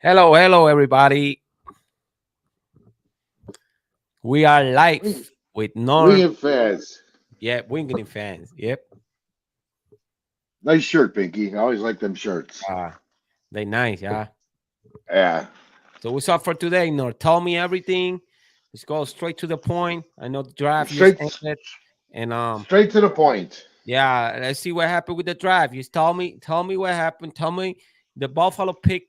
Hello, hello, everybody. We are Wing, live with Norm. Winged fans. Yeah, Winking fans. Yep. Nice shirt, Pinky. I always like them shirts. Ah, they nice. Yeah. Yeah. So what's up for today, Norm? Tell me everything. Let's go straight to the point. I know the draft just Straight ended, and straight to the point. yeah, let's see what happened with the draft. Just tell me what happened. Tell me the Buffalo pick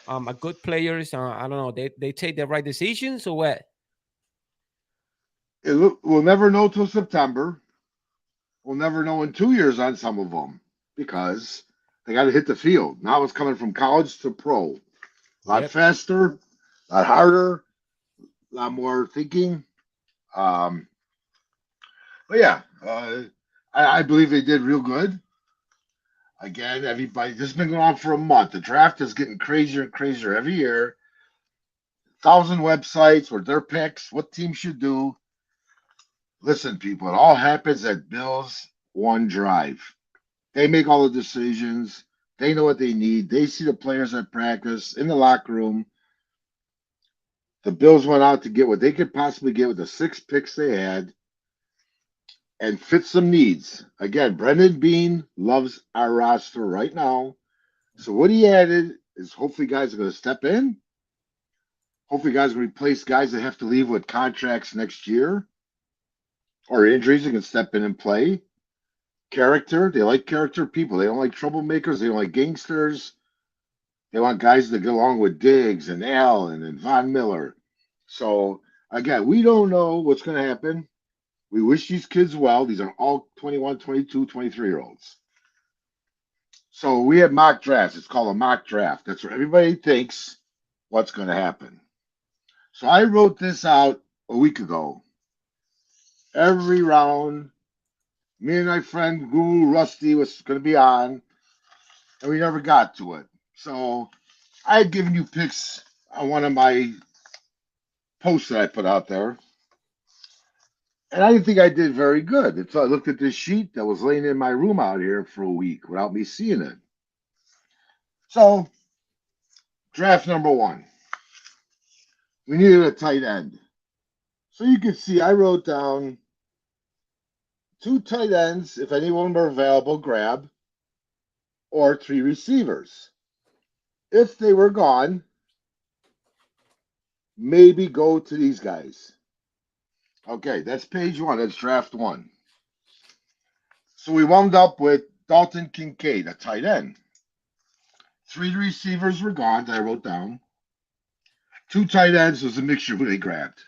a good players. I don't know. They take the right decisions or what? We'll never know till September. We'll never know in 2 years on some of them because they got to hit the field. Now it's coming from college to pro. A lot Yep. faster, a lot harder, a lot more thinking. Um, but yeah, I believe they did real good. Again, everybody, this has been going on for a month. The draft is getting crazier and crazier every year. 1,000 websites with their picks, what teams should do. Listen, people, it all happens at Bill's one drive. They make all the decisions. They know what they need. They see the players at practice, in the locker room. The Bills went out to get what they could possibly get with the 6 picks they had and fit some needs. Again, Brendan Bean loves our roster right now. So what he added is hopefully guys are going to step in. Hopefully guys are going to replace guys that have to leave with contracts next year or injuries that can step in and play. Character, they like character people. They don't like troublemakers. They don't like gangsters. They want guys that get along with Diggs and Allen and Von Miller. So again, we don't know what's going to happen. We wish these kids well. These are all 21, 22, 23 year olds. So we have mock drafts. It's called a mock draft. That's where everybody thinks what's going to happen. So I wrote this out a week ago. Every round, me and my friend Guru Rusty was going to be on, and we never got to it. So I had given you picks on one of my posts that I put out there, and I didn't think I did very good until I looked at this sheet that was laying in my room out here for a week without me seeing it. So, draft number one, we needed a tight end. So you can see I wrote down 2 tight ends, if any one were available, grab, or 3 receivers. If they were gone, maybe go to these guys. Okay, that's page one. That's draft one. So we wound up with Dalton Kincaid, a tight end. 3 receivers were gone that I wrote down. 2 tight ends was a mixture who they grabbed.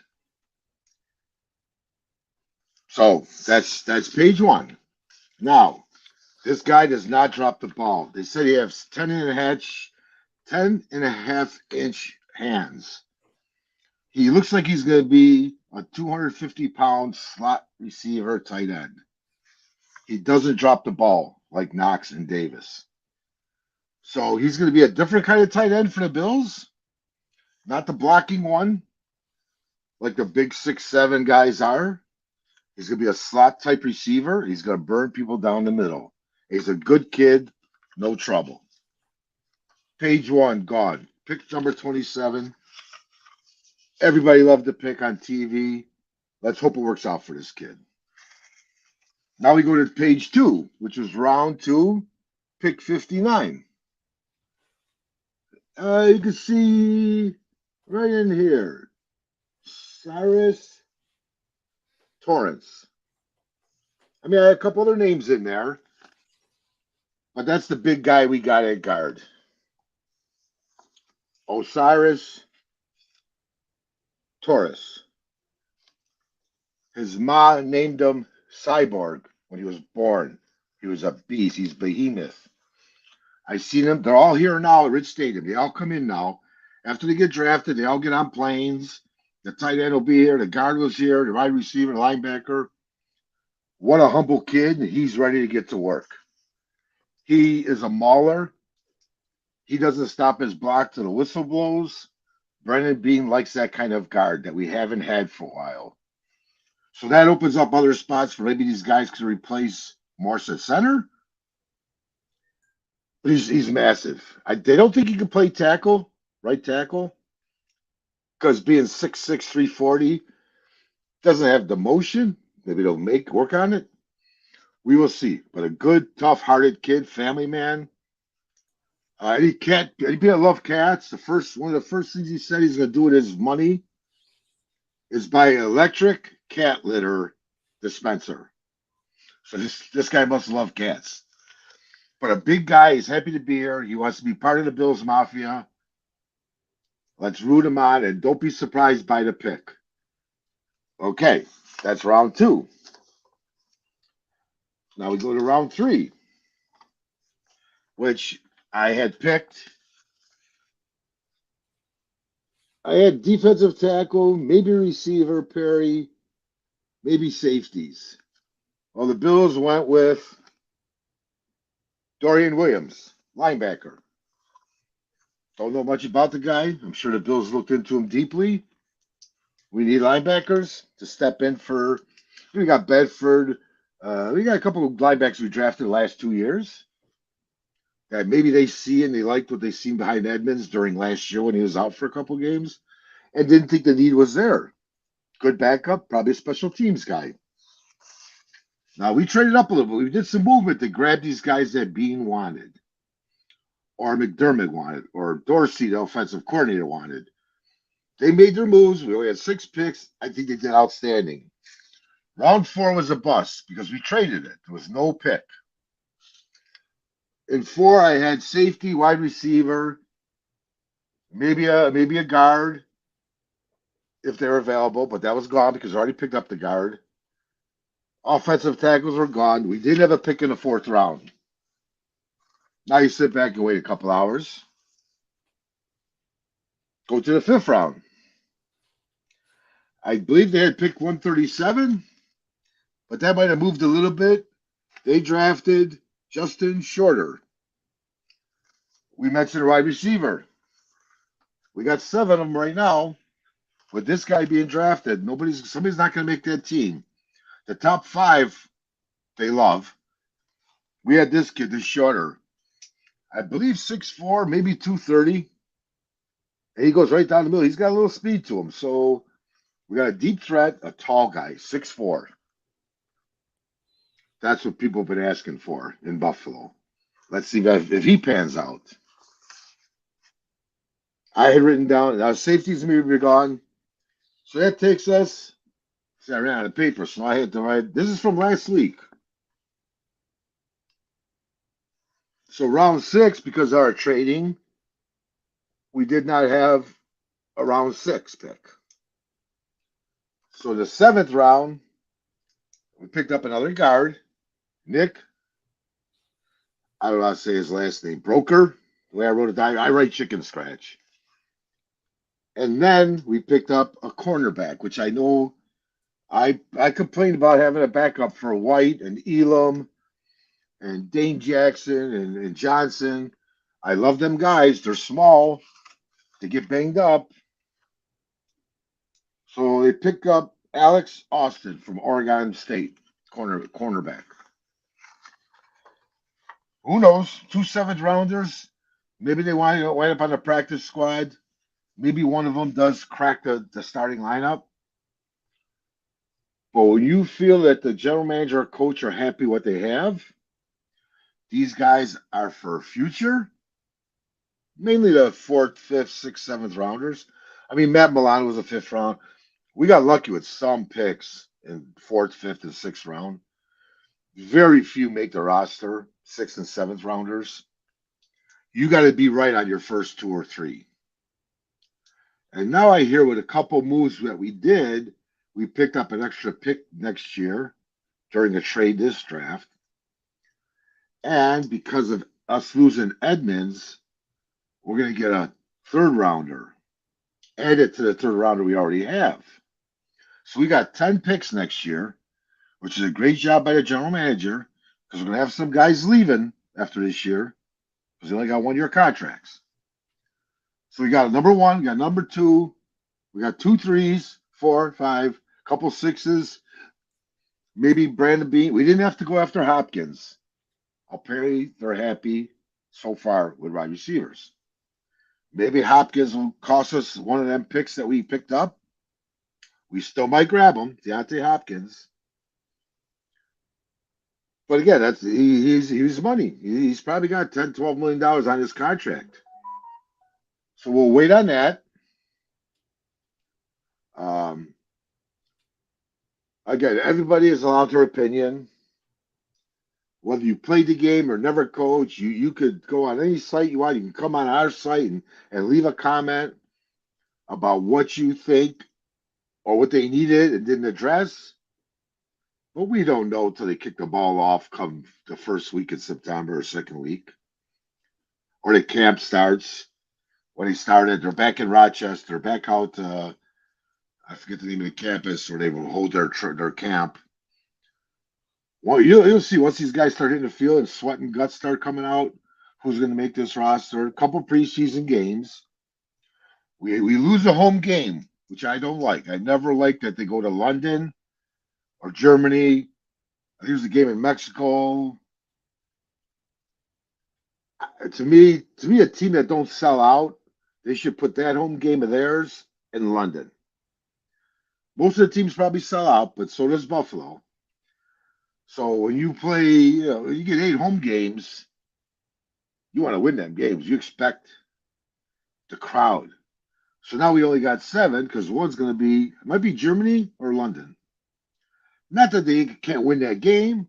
So that's page one. Now, this guy does not drop the ball. They said he has 10.5 inch hands. He looks like he's going to be a 250-pound slot receiver tight end. He doesn't drop the ball like Knox and Davis. So he's going to be a different kind of tight end for the Bills, not the blocking one like the big 6'7" guys are. He's going to be a slot type receiver. He's going to burn people down the middle. He's a good kid, no trouble. Page one, gone. Pick number 27. Everybody loved the pick on TV. Let's hope it works out for this kid. Now we go to page two, which was round two, pick 59. You can see right in here, Cyrus Torrance. I mean, I had a couple other names in there, but that's the big guy we got at guard. Osiris Torres. His ma named him Cyborg when he was born. He was a beast. He's behemoth. I seen them. They're all here now at Rich Stadium. They all come in now. After they get drafted, they all get on planes. The tight end will be here. The guard was here. The wide receiver, the linebacker. What a humble kid. He's ready to get to work. He is a mauler. He doesn't stop his block till the whistle blows. Brendan Bean likes that kind of guard that we haven't had for a while. So that opens up other spots for maybe these guys can replace Morse at center. But he's massive. They don't think he can play tackle. right tackle, because being 6'6", 340 doesn't have the motion. Maybe they'll work on it. We will see. But a good, tough-hearted kid, family man. Any cat, any people that love cats. One of the first things he said he's going to do with his money is buy an electric cat litter dispenser. So this guy must love cats. But a big guy, he's happy to be here. He wants to be part of the Bills Mafia. Let's root him on, and don't be surprised by the pick. Okay, that's round 2. Now we go to round 3, which I had picked. I had defensive tackle, maybe receiver, Perry, maybe safeties. Well, the Bills went with Dorian Williams, linebacker. Don't know much about the guy. I'm sure the Bills looked into him deeply. We need linebackers to step in for. We got Bedford. We got a couple of linebackers we drafted the last 2 years. That maybe they see and they liked what they seen behind Edmonds during last year when he was out for a couple of games, and didn't think the need was there. Good backup, probably a special teams guy. Now we traded up a little bit. We did some movement to grab these guys that Bean wanted, or McDermott wanted, or Dorsey, the offensive coordinator, wanted. They made their moves. We only had 6 picks. I think they did outstanding. Round 4 was a bust because we traded it. There was no pick. In 4, I had safety, wide receiver, maybe a guard if they're available, but that was gone because I already picked up the guard. Offensive tackles were gone. We did have a pick in the 4th round. Now you sit back and wait a couple hours. Go to the 5th round. I believe they had picked 137, but that might have moved a little bit. They drafted Justin Shorter. We mentioned a wide receiver. We got 7 of them right now. With this guy being drafted, somebody's not going to make that team. The top 5 they love. We had this kid, this Shorter. I believe 6'4", maybe 230. And he goes right down the middle. He's got a little speed to him. So we got a deep threat, a tall guy, 6'4". That's what people have been asking for in Buffalo. Let's see if he pans out. I had written down, now safety's going to be gone. So that takes us, see, I ran out of paper, so I had to write, this is from last week. So round 6, because of our trading, we did not have a round 6 pick. So the 7th round, we picked up another guard, Nick. I don't know how to say his last name. Broker. The way I wrote it down, I write chicken scratch. And then we picked up a cornerback, which I know I complained about having a backup for White and Elam and Dane Jackson and Johnson. I love them guys. They're small. They get banged up. So they pick up Alex Austin from Oregon State, cornerback. Who knows? 2 7th rounders. Maybe they wind up on the practice squad. Maybe one of them does crack the starting lineup. But when you feel that the general manager or coach are happy what they have, these guys are for future. Mainly the 4th, 5th, 6th, 7th rounders. I mean, Matt Milano was a 5th round. We got lucky with some picks in 4th, 5th, and 6th round. Very few make the roster, 6th and 7th rounders. You got to be right on your first 2 or 3. And now I hear with a couple moves that we did, we picked up an extra pick next year during the trade this draft. And because of us losing Edmonds, we're going to get a 3rd rounder added to the 3rd rounder we already have. So we got 10 picks next year, which is a great job by the general manager because we're going to have some guys leaving after this year because they only got 1-year contracts. So we got number 1, we got number 2, we got 2 3s, 4, 5, couple 6s, maybe Brandon Bean. We didn't have to go after Hopkins. Apparently, they're happy so far with wide receivers. Maybe Hopkins will cost us one of them picks that we picked up. We still might grab him, Deontay Hopkins. But again, he's money. He's probably got 10, $12 million on his contract. So we'll wait on that. Um, Again, everybody is allowed their opinion. Whether you played the game or never coach, you could go on any site you want. You can come on our site and leave a comment about what you think or what they needed and didn't address. But we don't know until they kick the ball off come the first week in September or second week. Or the camp starts. When they started, they're back in Rochester, back out I forget the name of the campus where they will hold their camp. Well, you'll see once these guys start hitting the field and sweat and guts start coming out, who's going to make this roster. A couple preseason games. We lose a home game, which I don't like. I never like that they go to London or Germany. Here's a game in Mexico. To me, a team that don't sell out, they should put that home game of theirs in London. Most of the teams probably sell out, but so does Buffalo. So when you play, you get 8 home games, you want to win them games. You expect the crowd. So now we only got 7 because one's going to be, it might be Germany or London. Not that they can't win that game,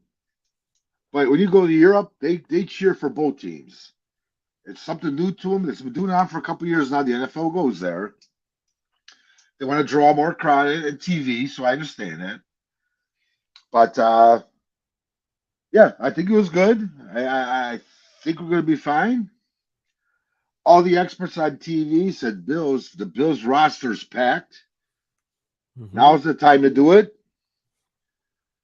but when you go to Europe, they cheer for both teams. It's something new to them. It's been doing on for a couple of years now. The NFL goes there. They want to draw more crowd and TV, so I understand that. But yeah, I think it was good. I think we're going to be fine. All the experts on TV said the Bills roster's packed. Mhm. Now's the time to do it.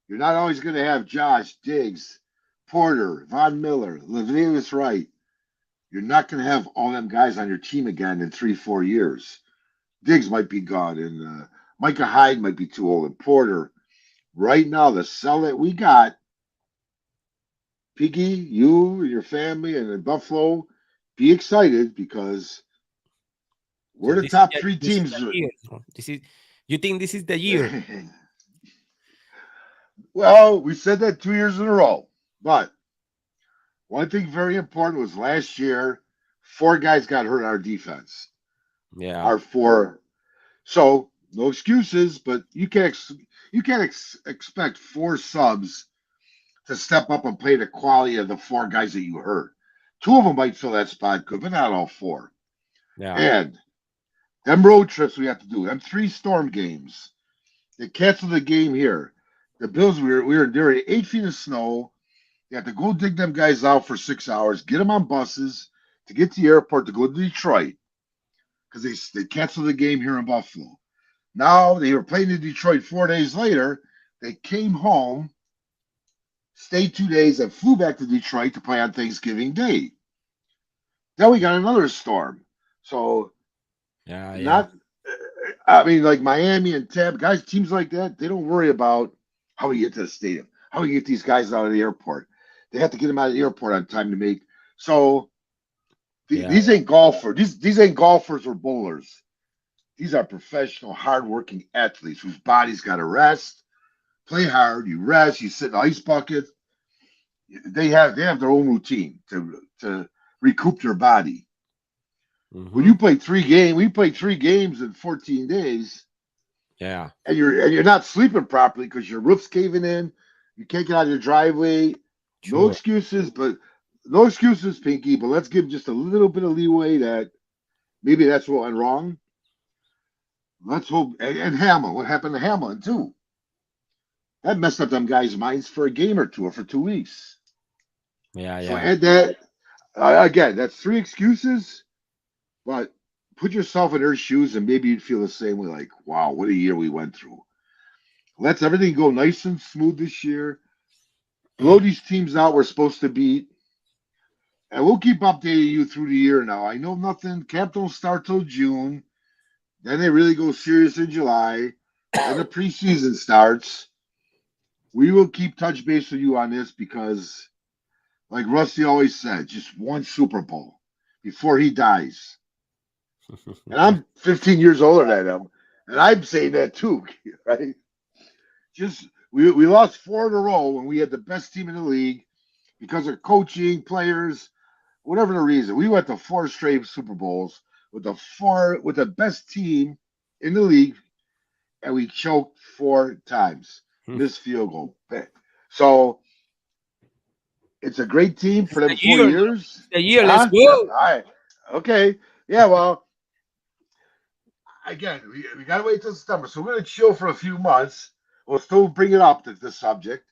You're not always going to have Josh, Diggs, Porter, Von Miller, Le'Veon Wright. You're not going to have all them guys on your team again in 3-4 years. Diggs might be gone, and Micah Hyde might be too old, and Porter. Right now, the sell that we got, Piggy, you, your family, and in Buffalo, be excited because So we're the top 3 this is teams. the year. This is you think this is the year? Well, we said that 2 years in a row. But one thing very important was last year, 4 guys got hurt on our defense. Yeah. Our 4. So no excuses, but you can't expect 4 subs to step up and play the quality of the 4 guys that you hurt. 2 of them might fill that spot good, but not all 4. Yeah. And them road trips we have to do, them 3 storm games. They canceled the game here. The Bills, we were there at 8 feet of snow. You have to go dig them guys out for 6 hours, get them on buses to get to the airport to go to Detroit because they canceled the game here in Buffalo. Now they were playing in Detroit 4 days later. They came home, stayed 2 days, and flew back to Detroit to play on Thanksgiving Day. Then we got another storm. So Yeah. not, I mean, like Miami and Tampa, guys, teams like that, they don't worry about how we get to the stadium, how we get these guys out of the airport. They have to get them out of the airport on time to make. So these ain't golfers. These ain't golfers or bowlers. These are professional, hardworking athletes whose bodies got to rest, play hard. You rest. You sit in ice buckets. They have their own routine to recoup their body. Mm-hmm. When you play 3 games, we played 3 games in 14 days. Yeah. And you're not sleeping properly because your roof's caving in. You can't get out of your driveway. Sure. No excuses, Pinky. But let's give just a little bit of leeway that maybe that's what went wrong. Let's hope. And Hamlin, what happened to Hamlin too? That messed up them guys' minds for a game or 2 or for 2 weeks. Yeah. So Yeah. add that again. That's 3 excuses, but put yourself in their shoes and maybe you'd feel the same way. Like, wow, what a year we went through. Let's everything go nice and smooth this year. Blow these teams out we're supposed to beat. And we'll keep updating you through the year now. I know nothing. Camp don't start till June. Then they really go serious in July. Then the preseason starts. We will keep touch base with you on this because, like Rusty always said, just one Super Bowl before he dies. And I'm 15 years older than him. And I'm saying that too, right? Just we lost 4 in a row when we had the best team in the league because of coaching, players, whatever the reason. We went to 4 straight Super Bowls with the best team in the league, and we choked 4 times, missed field goal. So it's a great team for them 4 year, years. the year. Let's Huh? All go. right. Okay. Yeah. Well, again, we got to wait till September. So we're going to chill for a few months. We'll still bring it up, the subject.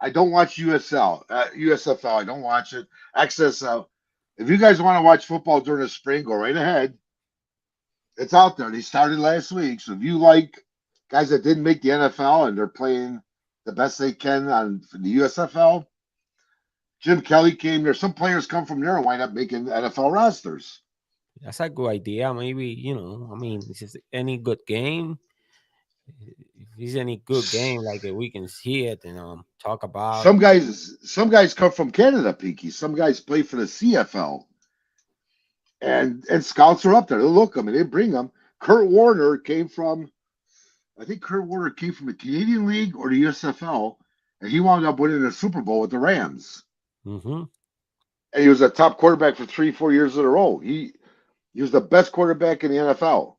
I don't watch USFL. I don't watch it. XSL. If you guys want to watch football during the spring, go right ahead. It's out there. They started last week. So if you like guys that didn't make the NFL and they're playing the best they can on the USFL, Jim Kelly came there. Some players come from there and wind up making NFL rosters. That's a good idea. Maybe, I mean, this is any good game. If it's any good game, like we can see it and talk about. Some guys come from Canada, Pinky. Some guys play for the CFL. And scouts are up there. They'll look them and they bring them. I think Kurt Warner came from the Canadian League or the USFL, and he wound up winning the Super Bowl with the Rams. Mm-hmm. And he was a top quarterback for 3-4 years in a row. He was the best quarterback in the NFL.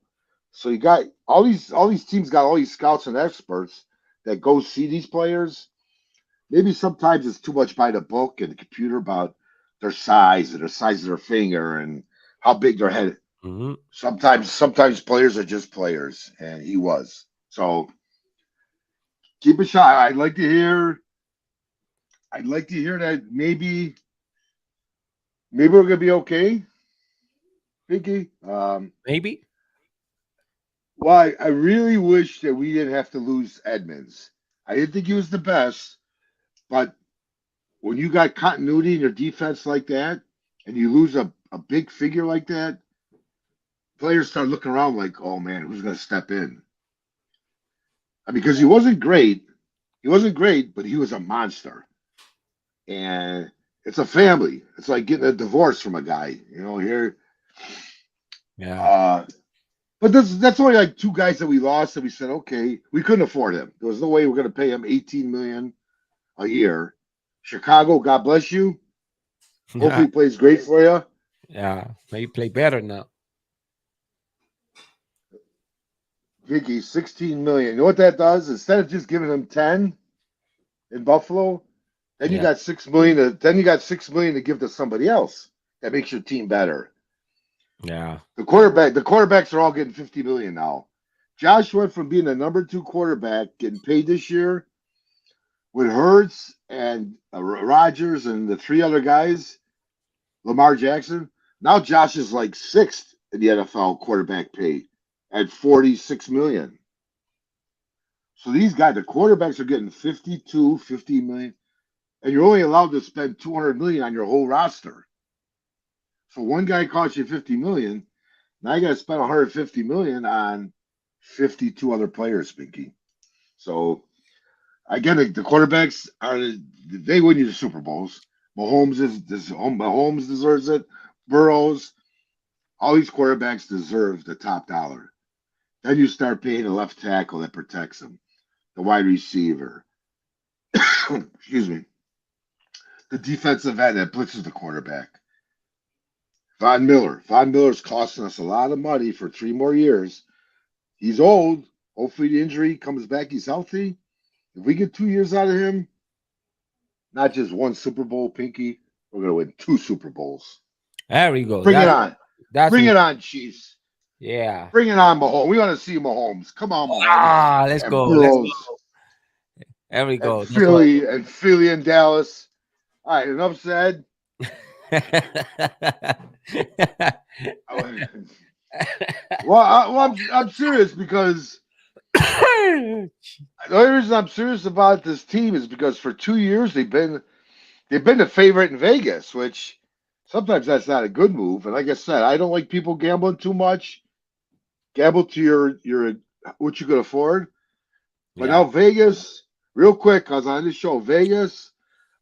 So you got all these teams got all these scouts and experts that go see these players. Maybe sometimes it's too much by the book and the computer about their size and the size of their finger and how big their head. Mm-hmm. Sometimes players are just players, and he was. So keep a shot. I'd like to hear that maybe we're gonna be okay, Pinky. Maybe. Well, I really wish that we didn't have to lose Edmonds. I didn't think he was the best, but when you got continuity in your defense like that, and you lose a big figure like that, players start looking around like, oh man, who's going to step in? I mean, because he wasn't great. He wasn't great, but he was a monster. And it's a family. It's like getting a divorce from a guy, here. Yeah. But that's only like 2 guys that we lost that we said, okay, we couldn't afford him. There was no way we're going to pay him $18 million a year. Chicago, God bless you. Hopefully he plays great for you. Yeah, maybe play better now. Vicky, $16 million. You know what that does? Instead of just giving him 10 in Buffalo, then you got $6 million. Then you got $6 million to give to somebody else. That makes your team better. Yeah. The quarterbacks are all getting $50 million now. Josh went from being the number 2 quarterback, getting paid this year, with Hurts and Rodgers and the 3 other guys, Lamar Jackson. Now Josh is like 6th in the NFL quarterback pay at $46 million. So these guys, the quarterbacks are getting $50 million, and you're only allowed to spend $200 million on your whole roster. So one guy costs you $50 million. Now you got to spend $150 million on 52 other players, Pinky. So again, the quarterbacks they win you the Super Bowls. Mahomes deserves it. Burrows, all these quarterbacks deserve the top dollar. Then you start paying the left tackle that protects them, the wide receiver. Excuse me. The defensive end that blitzes the quarterback. Von Miller's costing us a lot of money for 3 more years. He's old. Hopefully the injury comes back. He's healthy. If we get 2 years out of him, not just 1 Super Bowl, Pinky, we're going to win 2 Super Bowls. There we go. Bring it on. Bring it on, Chiefs. Yeah. Bring it on, Mahomes. We want to see Mahomes. Come on, Mahomes. Let's go. Let's go. There we go. And Philly and Dallas. All right, enough said. I'm serious because the only reason I'm serious about this team is because for 2 years they've been the favorite in Vegas, which sometimes that's not a good move. And like I said, I don't like people gambling too much. Gamble to your what you could afford. But now Vegas, real quick, because on this show, Vegas,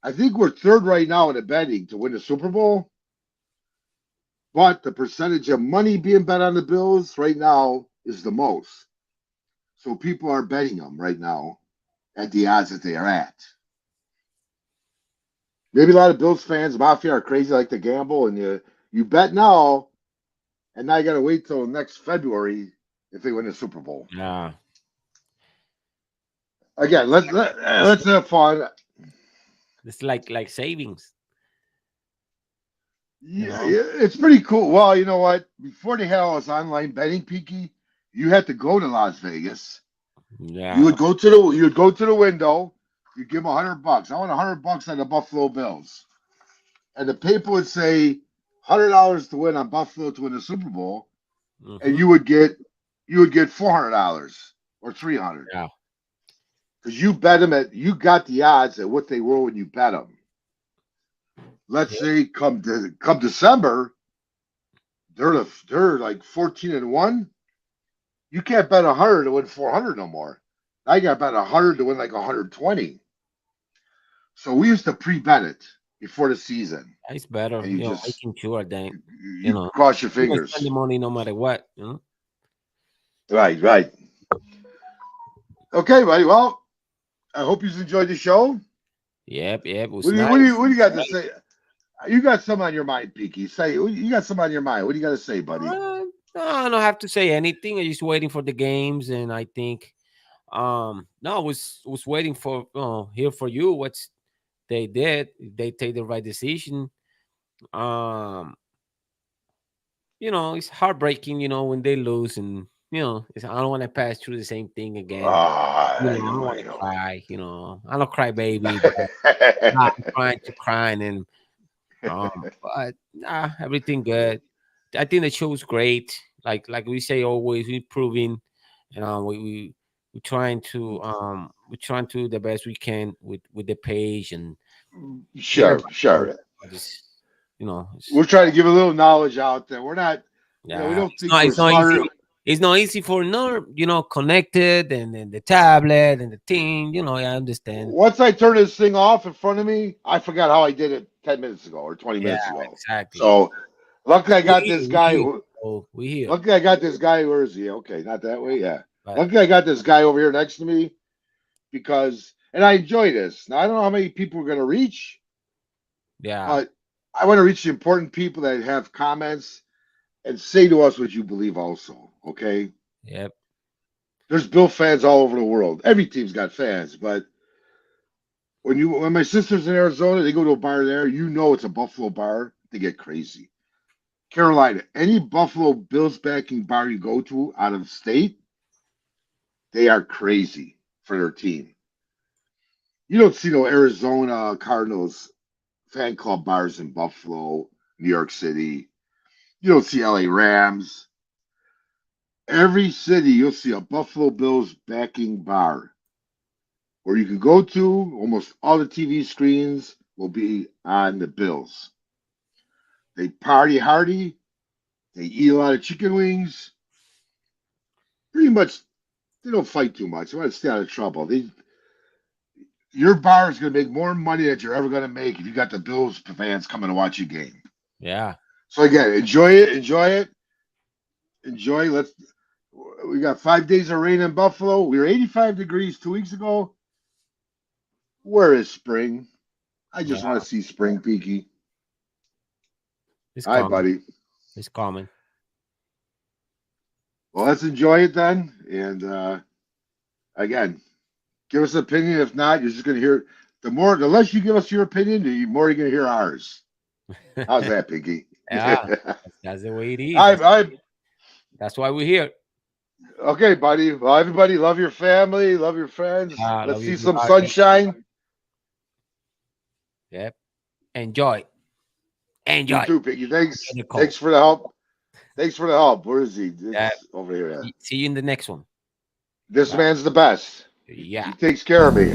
I think we're 3rd right now in the betting to win the Super Bowl. but the percentage of money being bet on the Bills right now is the most. So people are betting them right now at the odds that they are at. Maybe a lot of Bills fans, Mafia, are crazy like to gamble, and you bet now, and now you got to wait till next February if they win the Super Bowl. Yeah. Again, let's have fun. It's like savings. Yeah, it's pretty cool. Well, you know what? Before they had all this online betting, Peaky, you had to go to Las Vegas. Yeah. You would go to the window. You give them $100. I want $100 on the Buffalo Bills, and the paper would say $100 to win on Buffalo to win the Super Bowl, and you would get $400 or $300. Yeah. Because you bet them you got the odds at what they were when you bet them. Let's say come December, they're like 14-1. You can't bet 100 to win 400 no more. Now you got to bet 100 to win like 120. So we used to pre-bet it before the season. It's better. And you just just making sure that you cross your you fingers. spend the money no matter what. Right. Okay, buddy. Well, I hope you enjoyed the show. Yep. It was What do nice. you got to say? You got something on your mind, Peaky. Say you got something on your mind. What do you got to say, buddy? No, I don't have to say anything. I'm just waiting for the games, and I think, no, I was waiting for hear for you what they did. They take the right decision. It's heartbreaking. When they lose, and I don't want to pass through the same thing again. I don't want to cry. I don't cry, baby. I'm crying, and but everything good. I think the show's great. Like we say always, we're improving, and we're trying to do the best we can with the page and Sure. Just, We're trying to give a little knowledge out there. We're not. We don't think we're smarter. It's not easy for connected and the tablet and the thing. I understand. Once I turn this thing off in front of me, I forgot how I did it 10 minutes ago or 20 minutes ago. Exactly. So luckily I got this guy. We here. Luckily I got this guy. Where is he? Okay, not that way. Yeah. Right. Luckily I got this guy over here next to me and I enjoy this. Now I don't know how many people we're gonna reach. Yeah. But I want to reach the important people that have comments and say to us what you believe also. Okay. Yep. There's Bill fans all over the world. Every team's got fans, but when my sister's in Arizona, they go to a bar there, it's a Buffalo bar, they get crazy. Carolina, any Buffalo Bills backing bar you go to out of state, they are crazy for their team. You don't see no Arizona Cardinals fan club bars in Buffalo, New York City. You don't see LA Rams. Every city, you'll see a Buffalo Bills backing bar where you can go to. Almost all the TV screens will be on the Bills. They party hardy. They eat a lot of chicken wings. Pretty much, they don't fight too much. They want to stay out of trouble. Your bar is going to make more money than you're ever going to make if you got the Bills fans coming to watch your game. Yeah. So again, enjoy it. We got 5 days of rain in Buffalo. We were 85 degrees 2 weeks ago. Where is spring? I just want to see spring, Peaky. Hi, buddy. It's coming. Well, let's enjoy it then. And again, give us an opinion. If not, you're just going to hear the less you give us your opinion, the more you're going to hear ours. How's that, Peaky? Yeah, that's the way it is. That's why we're here. Okay, buddy. Well, everybody, love your family, love your friends. Let's see some sunshine. Yep. Enjoy. You too, Piggy. Thanks for the help. Where is he? Over here. See you in the next one. This man's the best. Yeah. He takes care of me.